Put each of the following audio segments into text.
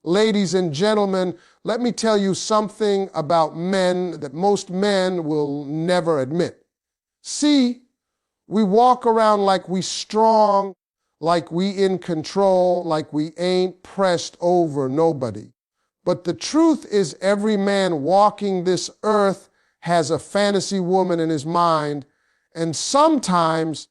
Ladies and gentlemen, let me tell you something about men that most men will never admit. See, we walk around like we strong, like we in control, like we ain't pressed over nobody. But the truth is every man walking this earth has a fantasy woman in his mind, and sometimes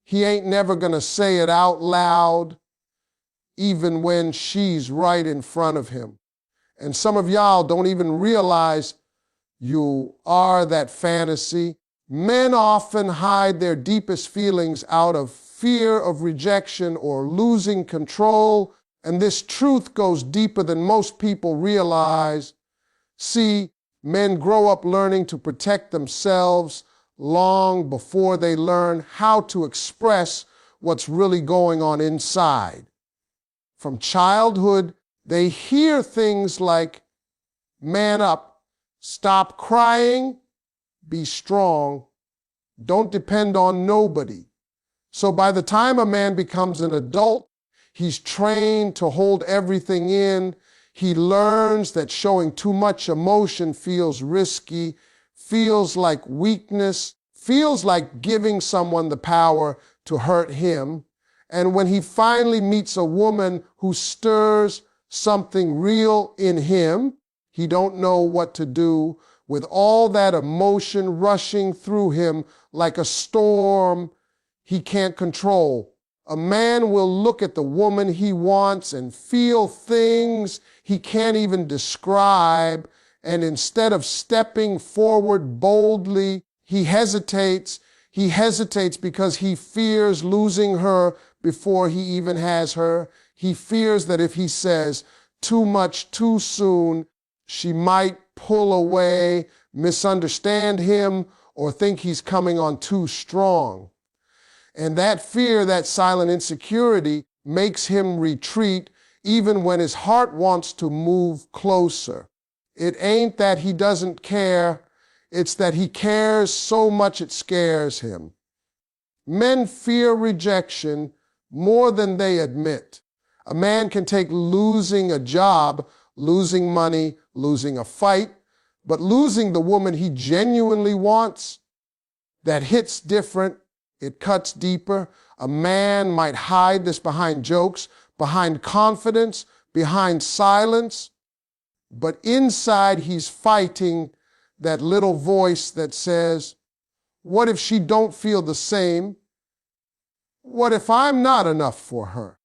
he ain't never gonna say it out loud, even when she's right in front of him. And some of y'all don't even realize you are that fantasy. Men often hide their deepest feelings out of fear of rejection or losing control, and this truth goes deeper than most people realize. See, men grow up learning to protect themselves long before they learn how to express what's really going on inside. From childhood, they hear things like, man up, stop crying, be strong, don't depend on nobody. So by the time a man becomes an adult, he's trained to hold everything in. He learns that showing too much emotion feels risky, feels like weakness, feels like giving someone the power to hurt him. And when he finally meets a woman who stirs something real in him, he don't know what to do with all that emotion rushing through him like a storm he can't control. A man will look at the woman he wants and feel things he can't even describe, and instead of stepping forward boldly, he hesitates. He hesitates because he fears losing her before he even has her. He fears that if he says too much too soon, she might pull away, misunderstand him, or think he's coming on too strong. And that fear, that silent insecurity, makes him retreat even when his heart wants to move closer. It ain't that he doesn't care, it's that he cares so much it scares him. Men fear rejection more than they admit. A man can take losing a job, losing money, losing a fight, but losing the woman he genuinely wants, that hits different, it cuts deeper. A man might hide this behind jokes, behind confidence, behind silence, but inside he's fighting that little voice that says, what if she don't feel the same? What if I'm not enough for her?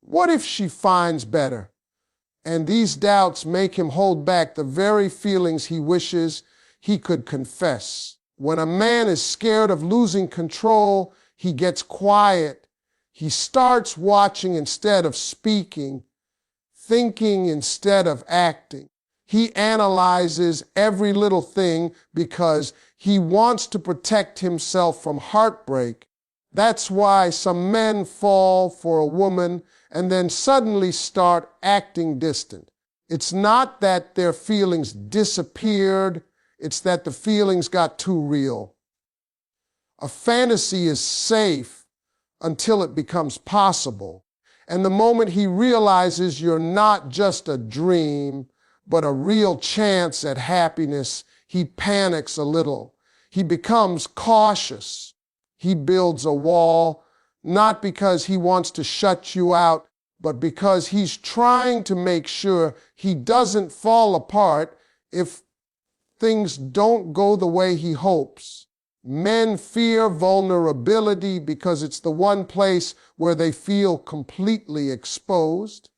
What if she finds better? And these doubts make him hold back the very feelings he wishes he could confess. When a man is scared of losing control, he gets quiet. He starts watching instead of speaking, thinking instead of acting. He analyzes every little thing because he wants to protect himself from heartbreak. That's why some men fall for a woman and then suddenly start acting distant. It's not that their feelings disappeared, it's that the feelings got too real. A fantasy is safe until it becomes possible. And the moment he realizes you're not just a dream, but a real chance at happiness, he panics a little. He becomes cautious. He builds a wall, not because he wants to shut you out, but because he's trying to make sure he doesn't fall apart if things don't go the way he hopes. Men fear vulnerability because it's the one place where they feel completely exposed.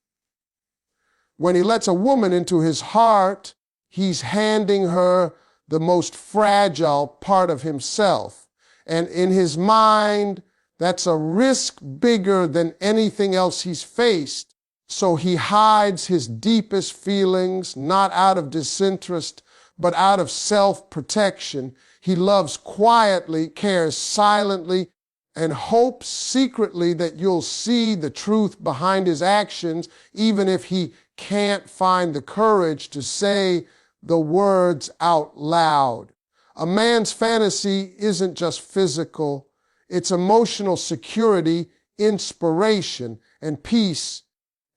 When he lets a woman into his heart, he's handing her the most fragile part of himself. And in his mind, that's a risk bigger than anything else he's faced. So he hides his deepest feelings, not out of disinterest, but out of self-protection. He loves quietly, cares silently, and hopes secretly that you'll see the truth behind his actions, even if he can't find the courage to say the words out loud. A man's fantasy isn't just physical, it's emotional security, inspiration, and peace.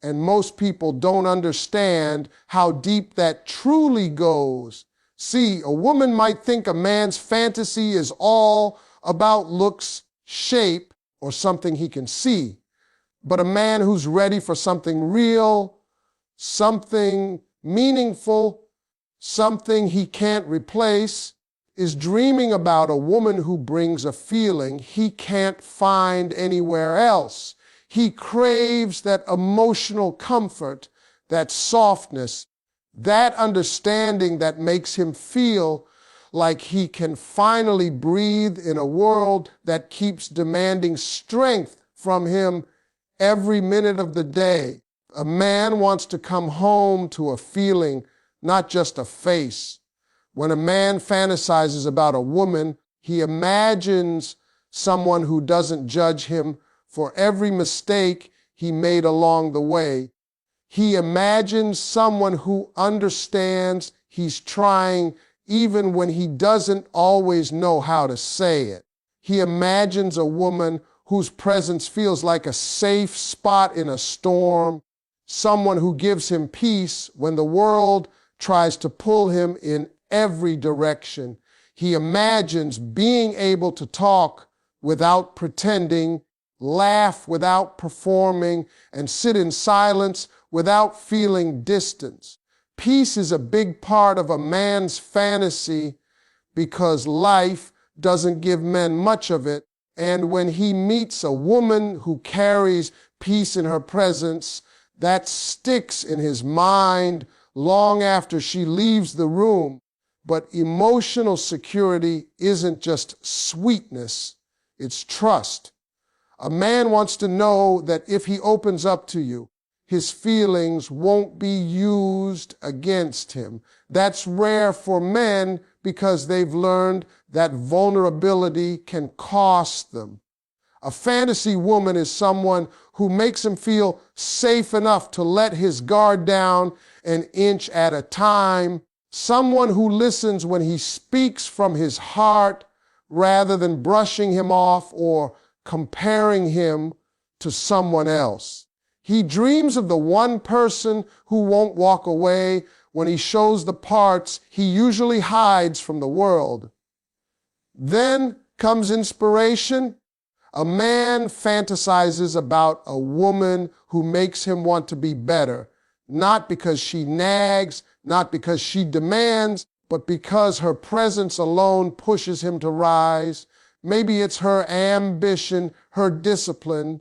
And most people don't understand how deep that truly goes. See, a woman might think a man's fantasy is all about looks, shape, or something he can see. But a man who's ready for something real, something meaningful, something he can't replace, is dreaming about a woman who brings a feeling he can't find anywhere else. He craves that emotional comfort, that softness, that understanding that makes him feel like he can finally breathe in a world that keeps demanding strength from him every minute of the day. A man wants to come home to a feeling, not just a face. When a man fantasizes about a woman, he imagines someone who doesn't judge him for every mistake he made along the way. He imagines someone who understands he's trying even when he doesn't always know how to say it. He imagines a woman whose presence feels like a safe spot in a storm, someone who gives him peace when the world tries to pull him in every direction. He imagines being able to talk without pretending, laugh without performing, and sit in silence without feeling distance. Peace is a big part of a man's fantasy because life doesn't give men much of it. And when he meets a woman who carries peace in her presence, that sticks in his mind long after she leaves the room. But emotional security isn't just sweetness, it's trust. A man wants to know that if he opens up to you, his feelings won't be used against him. That's rare for men because they've learned that vulnerability can cost them. A fantasy woman is someone who makes him feel safe enough to let his guard down an inch at a time, someone who listens when he speaks from his heart rather than brushing him off or comparing him to someone else. He dreams of the one person who won't walk away when he shows the parts he usually hides from the world. Then comes inspiration. A man fantasizes about a woman who makes him want to be better, not because she nags, not because she demands, but because her presence alone pushes him to rise. Maybe it's her ambition, her discipline,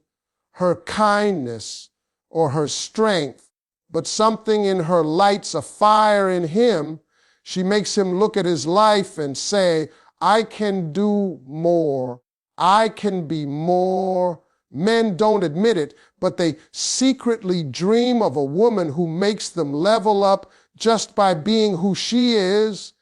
her kindness, or her strength, but something in her lights a fire in him. She makes him look at his life and say, I can do more. I can be more. Men don't admit it, but they secretly dream of a woman who makes them level up just by being who she is.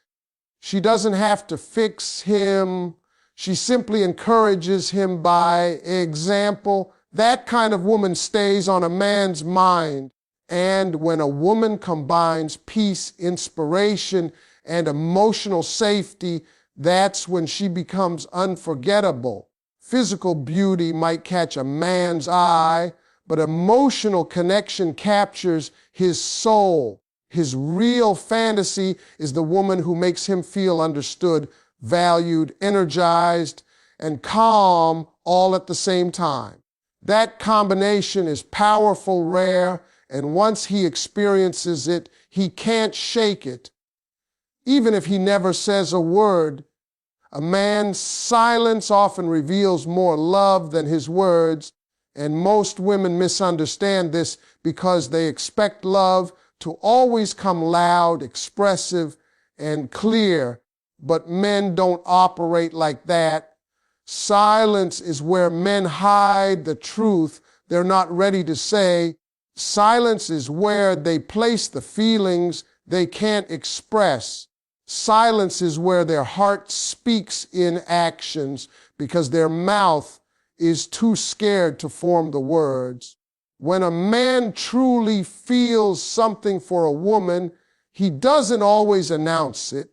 She doesn't have to fix him. She simply encourages him by example. That kind of woman stays on a man's mind. And when a woman combines peace, inspiration, and emotional safety, that's when she becomes unforgettable. Physical beauty might catch a man's eye, but emotional connection captures his soul. His real fantasy is the woman who makes him feel understood, valued, energized, and calm all at the same time. That combination is powerful, rare, and once he experiences it, he can't shake it. Even if he never says a word, a man's silence often reveals more love than his words, and most women misunderstand this because they expect love to always come loud, expressive, and clear, but men don't operate like that. Silence is where men hide the truth they're not ready to say. Silence is where they place the feelings they can't express. Silence is where their heart speaks in actions because their mouth is too scared to form the words. When a man truly feels something for a woman, he doesn't always announce it.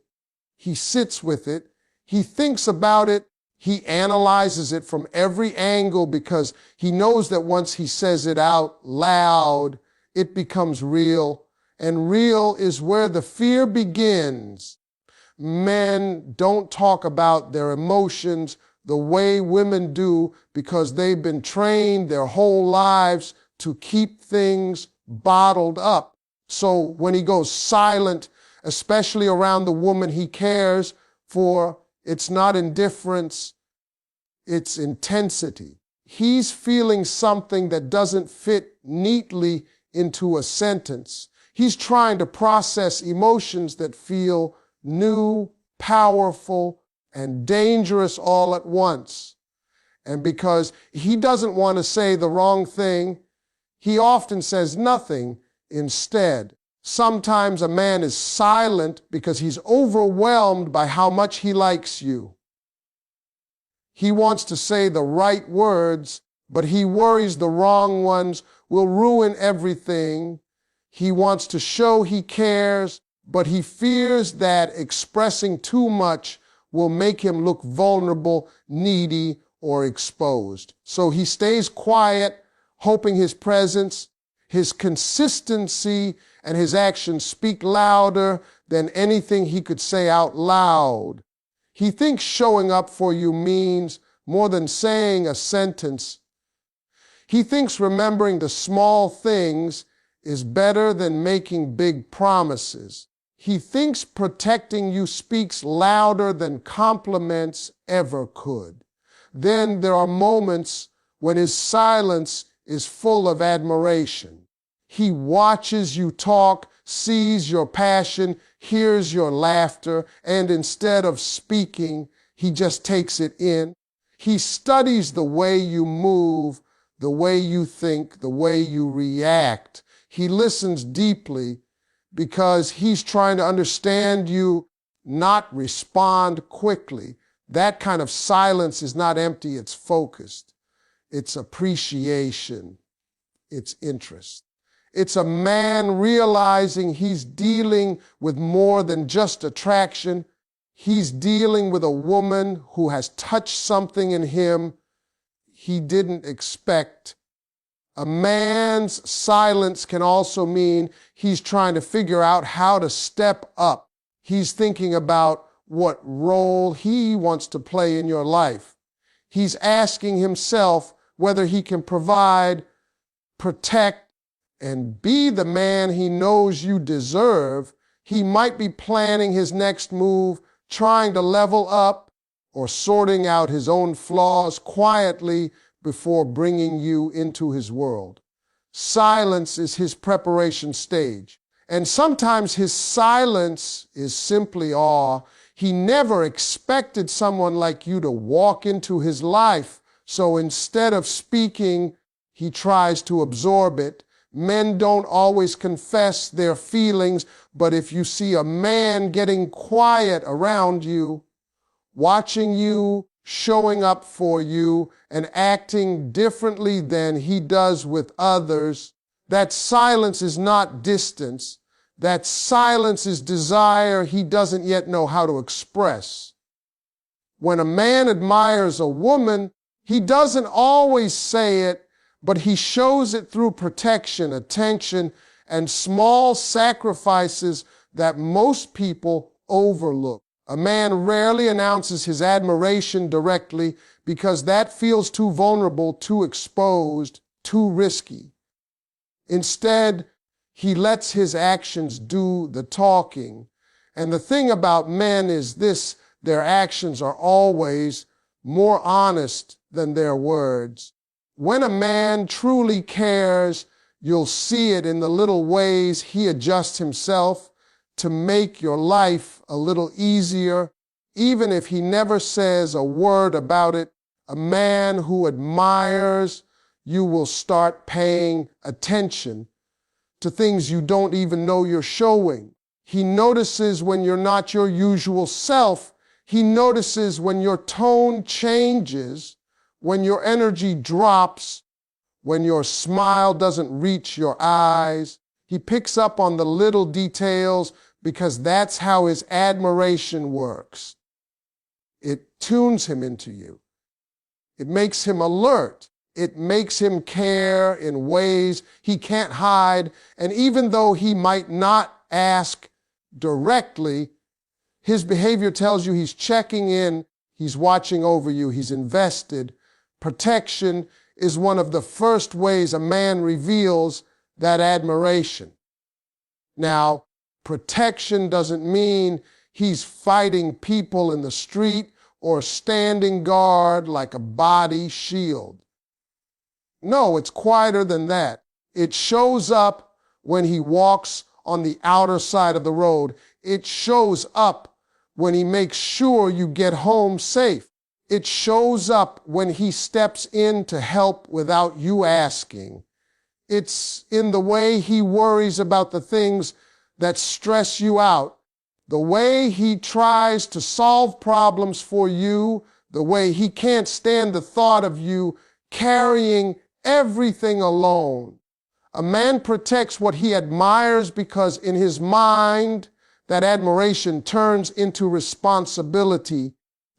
He sits with it. He thinks about it. He analyzes it from every angle because he knows that once he says it out loud, it becomes real, and real is where the fear begins. Men don't talk about their emotions the way women do because they've been trained their whole lives to keep things bottled up. So when he goes silent, especially around the woman he cares for, it's not indifference, it's intensity. He's feeling something that doesn't fit neatly into a sentence. He's trying to process emotions that feel new, powerful, and dangerous all at once. And because he doesn't want to say the wrong thing, he often says nothing instead. Sometimes a man is silent because he's overwhelmed by how much he likes you. He wants to say the right words, but he worries the wrong ones will ruin everything. He wants to show he cares, but he fears that expressing too much will make him look vulnerable, needy, or exposed. So he stays quiet, hoping his presence, his consistency, and his actions speak louder than anything he could say out loud. He thinks showing up for you means more than saying a sentence. He thinks remembering the small things is better than making big promises. He thinks protecting you speaks louder than compliments ever could. Then there are moments when his silence is full of admiration. He watches you talk, sees your passion, hears your laughter, and instead of speaking, he just takes it in. He studies the way you move, the way you think, the way you react. He listens deeply because he's trying to understand you, not respond quickly. That kind of silence is not empty, it's focused. It's appreciation. It's interest. It's a man realizing he's dealing with more than just attraction. He's dealing with a woman who has touched something in him he didn't expect. A man's silence can also mean he's trying to figure out how to step up. He's thinking about what role he wants to play in your life. He's asking himself whether he can provide, protect, and be the man he knows you deserve. He might be planning his next move, trying to level up, or sorting out his own flaws quietly before bringing you into his world. Silence is his preparation stage. And sometimes his silence is simply awe. He never expected someone like you to walk into his life, so instead of speaking, he tries to absorb it. Men don't always confess their feelings, but if you see a man getting quiet around you, watching you, showing up for you, and acting differently than he does with others, that silence is not distance. That silence is desire he doesn't yet know how to express. When a man admires a woman, he doesn't always say it, but he shows it through protection, attention, and small sacrifices that most people overlook. A man rarely announces his admiration directly because that feels too vulnerable, too exposed, too risky. Instead, he lets his actions do the talking. And the thing about men is this: their actions are always more honest than their words. When a man truly cares, you'll see it in the little ways he adjusts himself to make your life a little easier, even if he never says a word about it. A man who admires you will start paying attention to things you don't even know you're showing. He notices when you're not your usual self. He notices when your tone changes, when your energy drops, when your smile doesn't reach your eyes. He picks up on the little details because that's how his admiration works. It tunes him into you. It makes him alert. It makes him care in ways he can't hide. And even though he might not ask directly, his behavior tells you he's checking in, he's watching over you, he's invested. Protection is one of the first ways a man reveals that admiration. Now, protection doesn't mean he's fighting people in the street or standing guard like a body shield. No, it's quieter than that. It shows up when he walks on the outer side of the road. It shows up when he makes sure you get home safe. It shows up when he steps in to help without you asking. It's in the way he worries about the things that stress you out, the way he tries to solve problems for you, the way he can't stand the thought of you carrying everything alone. A man protects what he admires because in his mind, that admiration turns into responsibility.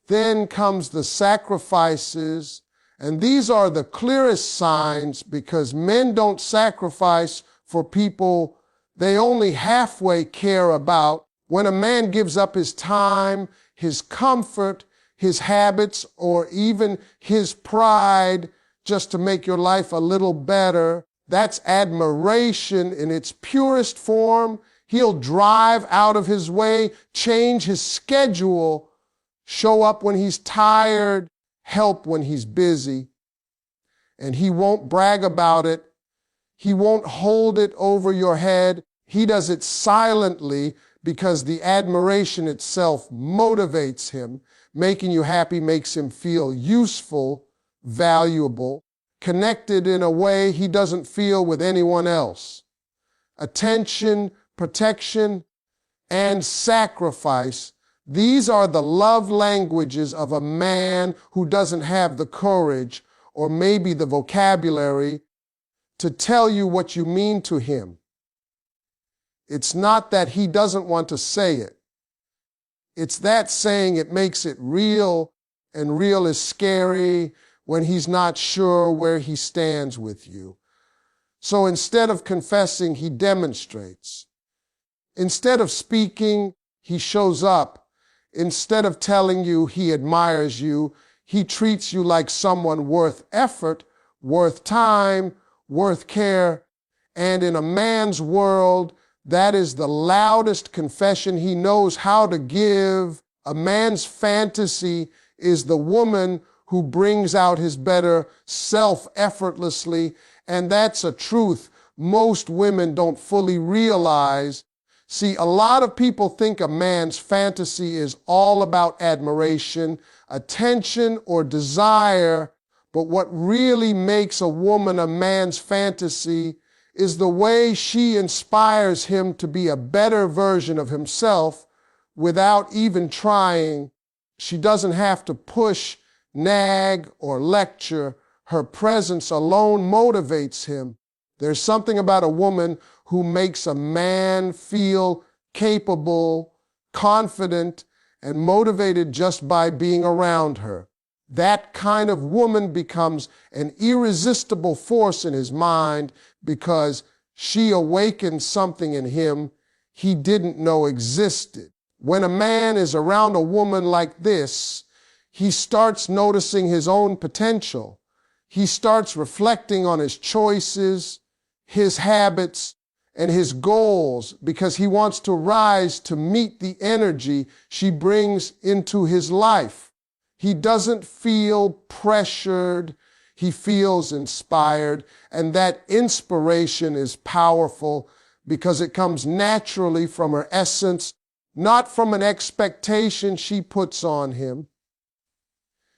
Then comes the sacrifices, and these are the clearest signs because men don't sacrifice for people they only halfway care about. When a man gives up his time, his comfort, his habits, or even his pride just to make your life a little better, that's admiration in its purest form. He'll drive out of his way, change his schedule, show up when he's tired, help when he's busy. And he won't brag about it. He won't hold it over your head. He does it silently because the admiration itself motivates him. Making you happy makes him feel useful, valuable, connected in a way he doesn't feel with anyone else. Attention, protection, and sacrifice, these are the love languages of a man who doesn't have the courage or maybe the vocabulary to tell you what you mean to him. It's not that he doesn't want to say it. It's that saying it makes it real, and real is scary when he's not sure where he stands with you. So instead of confessing, he demonstrates. Instead of speaking, he shows up. Instead of telling you he admires you, he treats you like someone worth effort, worth time, worth care. And in a man's world, that is the loudest confession he knows how to give. A man's fantasy is the woman who brings out his better self effortlessly, and that's a truth most women don't fully realize. See, a lot of people think a man's fantasy is all about admiration, attention, or desire, but what really makes a woman a man's fantasy is the way she inspires him to be a better version of himself without even trying. She doesn't have to push, nag, or lecture. Her presence alone motivates him. There's something about a woman who makes a man feel capable, confident, and motivated just by being around her. That kind of woman becomes an irresistible force in his mind because she awakens something in him he didn't know existed. When a man is around a woman like this, he starts noticing his own potential. He starts reflecting on his choices, his habits, and his goals because he wants to rise to meet the energy she brings into his life. He doesn't feel pressured. He feels inspired, and that inspiration is powerful because it comes naturally from her essence, not from an expectation she puts on him.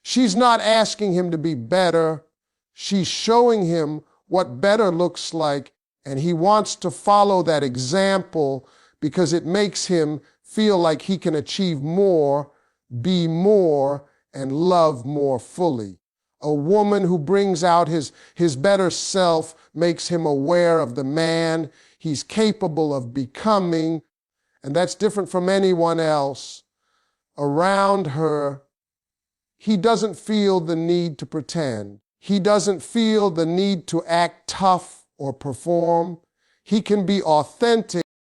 She's not asking him to be better. She's showing him what better looks like, and he wants to follow that example because it makes him feel like he can achieve more, be more, and love more fully. A woman who brings out his better self makes him aware of the man he's capable of becoming, and that's different from anyone else. Around her, he doesn't feel the need to pretend. He doesn't feel the need to act tough or perform. He can be authentic